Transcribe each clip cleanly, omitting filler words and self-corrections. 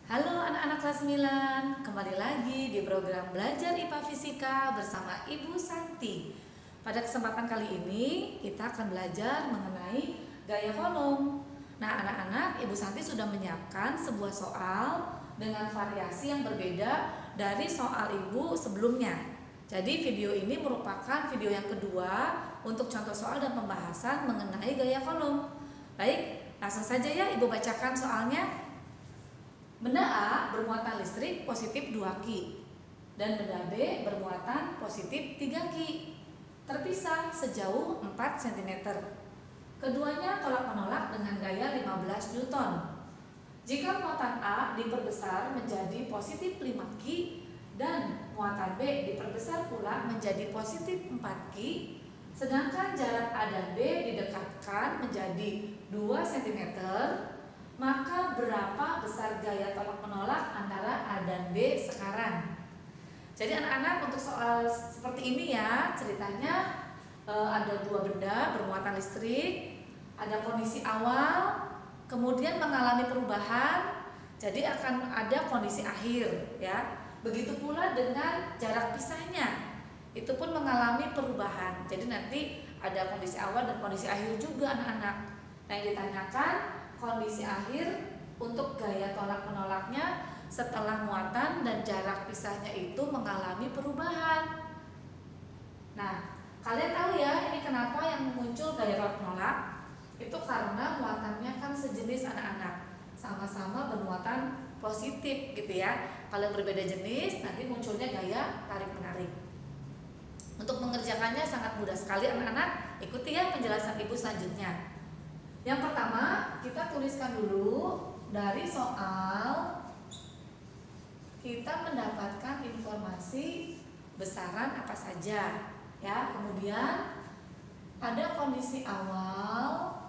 Halo anak-anak kelas 9, kembali lagi di program Belajar IPA Fisika bersama Ibu Santi. Pada kesempatan kali ini kita akan belajar mengenai gaya kolom. Nah anak-anak, Ibu Santi sudah menyiapkan sebuah soal dengan variasi yang berbeda dari soal Ibu sebelumnya. Jadi video ini merupakan video yang kedua untuk contoh soal dan pembahasan mengenai gaya kolom. Baik, langsung saja ya Ibu bacakan soalnya. Benda A bermuatan listrik positif 2 Ki dan benda B bermuatan positif 3 Ki, terpisah sejauh 4 cm. Keduanya tolak-menolak dengan gaya 15 Newton. Jika muatan A diperbesar menjadi positif 5 Ki dan muatan B diperbesar pula menjadi positif 4 Ki, sedangkan jarak A dan B didekatkan menjadi 2 cm, maka berapa besar gaya tolak-menolak antara A dan B sekarang? Jadi anak-anak, untuk soal seperti ini ya, ceritanya ada dua benda bermuatan listrik, ada kondisi awal, kemudian mengalami perubahan, jadi akan ada kondisi akhir ya. Begitu pula dengan jarak pisahnya, itu pun mengalami perubahan. Jadi nanti ada kondisi awal dan kondisi akhir juga anak-anak. Nah yang ditanyakan kondisi akhir untuk gaya tolak menolaknya setelah muatan dan jarak pisahnya itu mengalami perubahan. Nah, kalian tahu ya ini kenapa yang muncul gaya tolak menolak? Itu karena muatannya kan sejenis anak-anak, sama-sama bermuatan positif gitu ya. Kalau berbeda jenis nanti munculnya gaya tarik menarik. Untuk mengerjakannya sangat mudah sekali anak-anak, ikuti ya penjelasan ibu selanjutnya. Yang pertama, kita tuliskan dulu dari soal kita mendapatkan informasi besaran apa saja ya. Kemudian ada kondisi awal,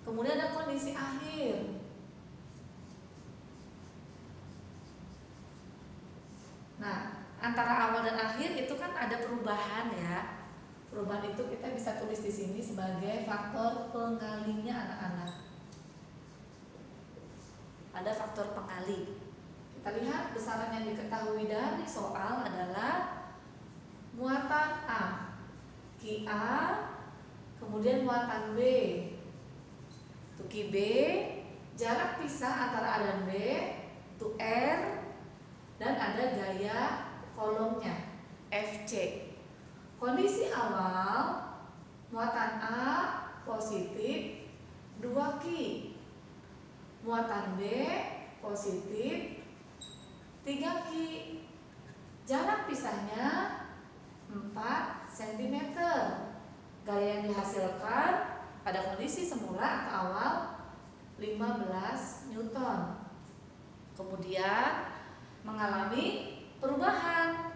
kemudian ada kondisi akhir. Nah, antara awal dan akhir itu kan ada perubahan ya. Perubahan itu kita bisa tulis di sini sebagai faktor pengalinya anak-anak. Ada faktor pengali. Kita lihat besaran yang diketahui dari soal adalah muatan A, Ki A, kemudian muatan B, itu Ki B, jarak pisah antara A dan B, itu R, dan ada gaya kolomnya, FC. Kondisi awal, muatan A positif 2 Ki, muatan B positif 3 Ki, jarak pisahnya 4 cm. Gaya yang dihasilkan pada kondisi semula atau awal 15 Newton. Kemudian mengalami perubahan.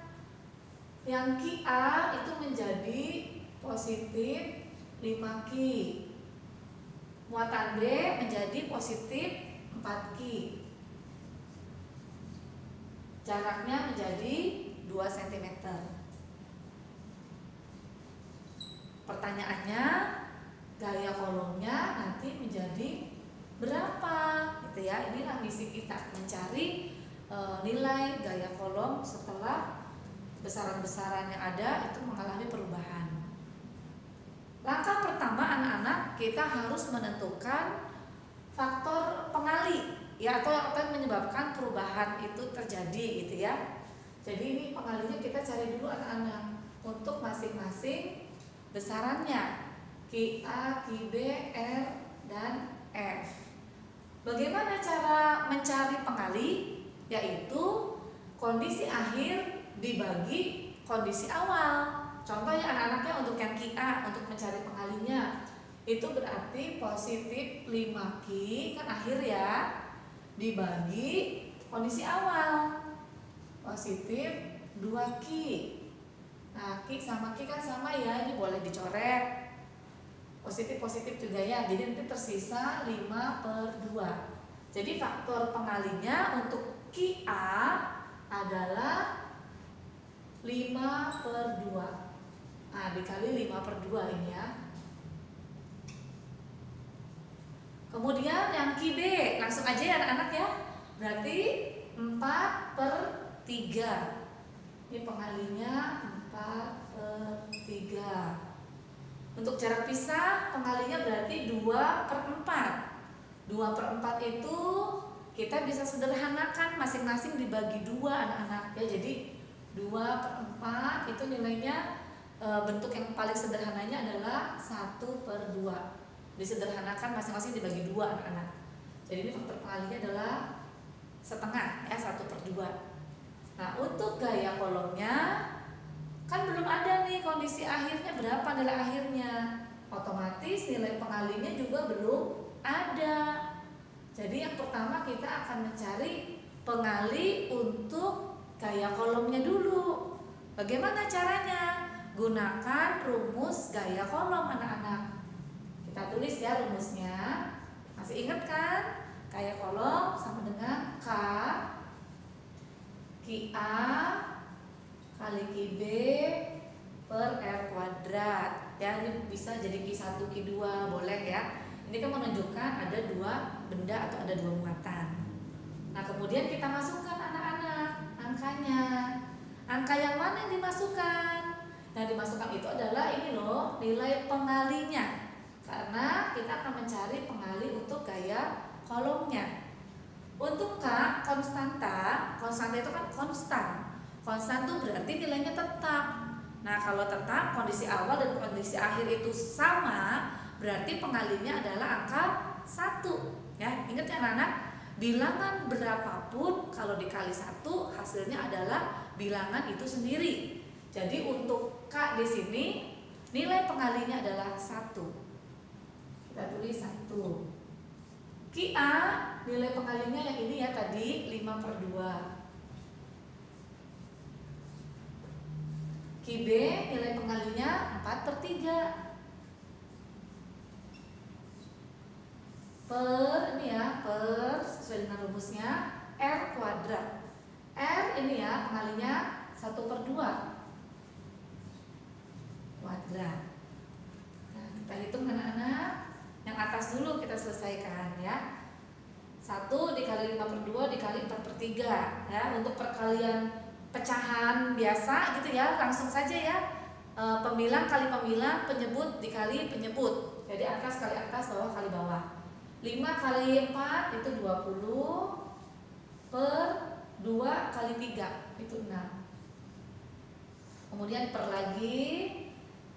Yang Ki A itu menjadi positif 5 Ki, muatan B menjadi positif 4 Ki, jaraknya menjadi 2 cm. Pertanyaannya, gaya kolomnya nanti menjadi berapa gitu ya. Inilah misi kita, mencari nilai gaya kolom setelah besaran-besaran yang ada itu mengalami perubahan. Langkah pertama anak-anak, kita harus menentukan faktor pengali ya, atau apa yang menyebabkan perubahan itu terjadi gitu ya. Jadi ini pengalinya kita cari dulu anak-anak untuk masing-masing besarannya, Ki A, Ki B, R, dan F. Bagaimana cara mencari pengali? Yaitu kondisi akhir dibagi kondisi awal. Contoh ya anak-anaknya, untuk yang Ki A, untuk mencari pengalinya itu berarti positif 5 Ki, kan akhir ya, dibagi kondisi awal positif 2 Ki. Nah, Ki sama Ki kan sama ya, ini boleh dicoret positif-positif juga ya, jadi nanti tersisa 5/2. Jadi faktor pengalinya untuk Ki A adalah 5/2. Nah, dikali 5/2 ini ya. Kemudian yang Ki B, langsung aja ya anak-anak ya. Berarti 4/3. Ini pengalinya 4/3. Untuk jarak pisah pengalinya berarti 2/4. 2/4 itu kita bisa sederhanakan, masing-masing dibagi 2 anak-anak ya. Jadi 2/4 itu nilainya bentuk yang paling sederhananya adalah 1/2. Disederhanakan, masing-masing dibagi 2 anak-anak. Jadi ini faktor pengalinya adalah setengah ya, 1/2. Nah untuk gaya kolomnya kan belum ada nih kondisi akhirnya, berapa nilai akhirnya, otomatis nilai pengalinya juga belum ada. Jadi yang pertama kita akan mencari pengali untuk gaya kolomnya dulu. Bagaimana caranya? Gunakan rumus gaya kolom anak-anak. Kita tulis ya rumusnya. Masih ingat kan? Gaya kolom sama dengan Ki A kali Ki B per R kuadrat. Ya, ini bisa jadi Ki1, Ki2, boleh ya. Ini kan menunjukkan ada 2 benda atau ada 2 muatan. Nah, kemudian kita masukkan anak-anak angkanya. Angka yang mana yang dimasukkan? Yang dimasukkan itu adalah ini loh, nilai pengalinya. Karena kita akan mencari pengali untuk gaya kolomnya. Untuk K, konstanta itu kan konstan. Konstan itu berarti nilainya tetap. Nah, kalau tetap kondisi awal dan kondisi akhir itu sama, berarti pengalinya adalah angka 1. Ya, ingat ya anak-anak, bilangan berapapun kalau dikali 1 hasilnya adalah bilangan itu sendiri. Jadi untuk K di sini nilai pengalinya adalah 1. Kita tulis 1. Ki A nilai pengalinya yang ini ya tadi 5/2. Ki B nilai pengalinya 4/3. Per ini ya, per sesuai dengan rumusnya R kuadrat. R ini ya pengalinya 1/2 kuadrat. Nah, kita hitung anak-anak. Yang atas dulu kita selesaikan ya. 1 dikali 5/2 dikali 4/3 ya. Untuk perkalian pecahan biasa gitu ya, langsung saja ya. Pemilang kali pemilang, penyebut dikali penyebut. Jadi atas kali atas, bawah kali bawah. 5 kali 4 itu 20 per 2 kali 3 itu 6. Kemudian per lagi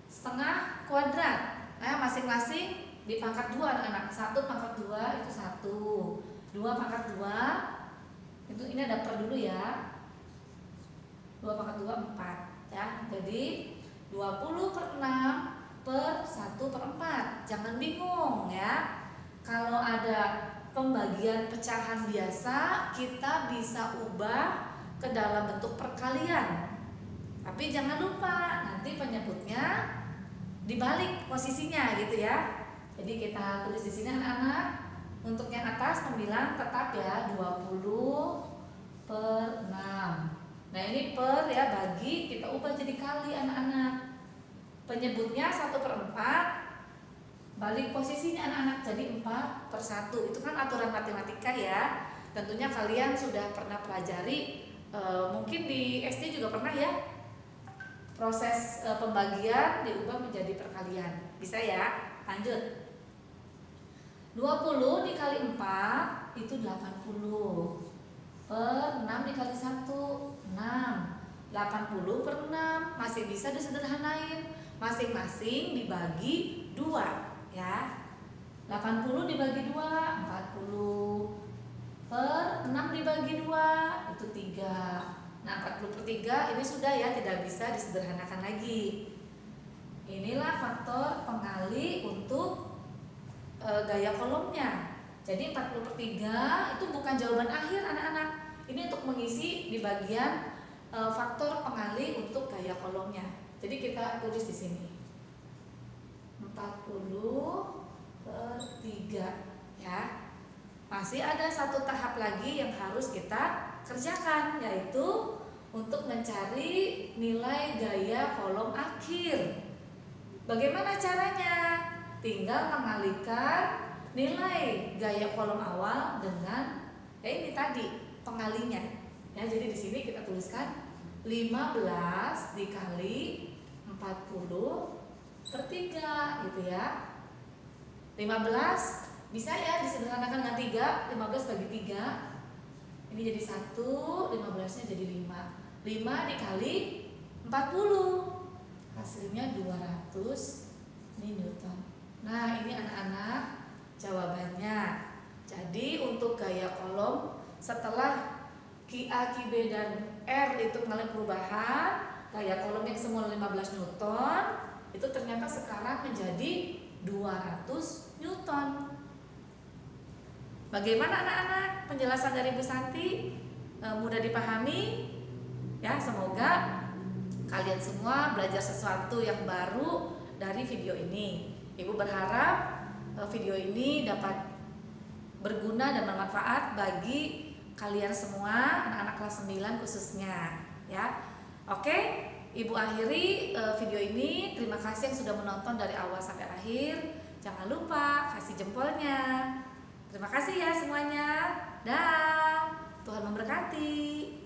setengah kuadrat. Nah, masing-masing dipangkat 2 anak-anak. 1 pangkat 2 itu 1. 2 pangkat 2 itu ini ada per dulu ya. 2 pangkat 2 4 ya. Jadi 20/6 per 1/4. Jangan bingung ya. Kalau ada pembagian pecahan biasa, kita bisa ubah ke dalam bentuk perkalian. Tapi jangan lupa nanti penyebutnya dibalik posisinya gitu ya. Jadi kita tulis di sini anak-anak. Untuk yang atas pembilang tetap ya 20/6. Nah ini per ya, bagi kita ubah jadi kali anak-anak. Penyebutnya 1/4. Balik posisinya anak-anak jadi 4/1. Itu kan aturan matematika ya. Tentunya kalian sudah pernah pelajari, mungkin di SD juga pernah ya. Proses pembagian diubah menjadi perkalian. Bisa ya? Lanjut. 20 dikali 4 itu 80. Per 6 dikali 1 6. 80/6 masih bisa disederhanain. Masing-masing dibagi 2 ya. 80 dibagi 2 40. Per 6 dibagi 2 itu 3. Nah 40/3 ini sudah ya, tidak bisa disederhanakan lagi. Inilah faktor pengali untuk gaya kolomnya. Jadi 40/3 itu bukan jawaban akhir anak-anak. Ini untuk mengisi di bagian faktor pengali untuk gaya kolomnya. Jadi kita tulis di sini 40/3 ya. Masih ada satu tahap lagi yang harus kita kerjakan, yaitu untuk mencari nilai gaya kolom akhir. Bagaimana caranya? Tinggal mengalihkan nilai gaya kolom awal dengan ini tadi pengalinya. Ya, jadi di sini kita tuliskan 15 dikali 40/3 gitu ya. 15 bisa ya disederhanakan dengan 3, 15 bagi 3. Ini jadi 1, 15-nya jadi 5. 5 dikali 40. Hasilnya 200 Newton. Nah, ini anak-anak jawabannya. Jadi untuk gaya kolom setelah QA, QB dan R itu mengalami perubahan, gaya kolom yang semula 15 Newton itu ternyata sekarang menjadi 200 Newton. Bagaimana anak-anak penjelasan dari Bu Santi? Mudah dipahami? Ya, semoga kalian semua belajar sesuatu yang baru dari video ini. Ibu berharap video ini dapat berguna dan bermanfaat bagi kalian semua, anak-anak kelas 9 khususnya, ya. Oke, Ibu akhiri video ini. Terima kasih yang sudah menonton dari awal sampai akhir. Jangan lupa kasih jempolnya. Terima kasih ya semuanya. Dah. Tuhan memberkati.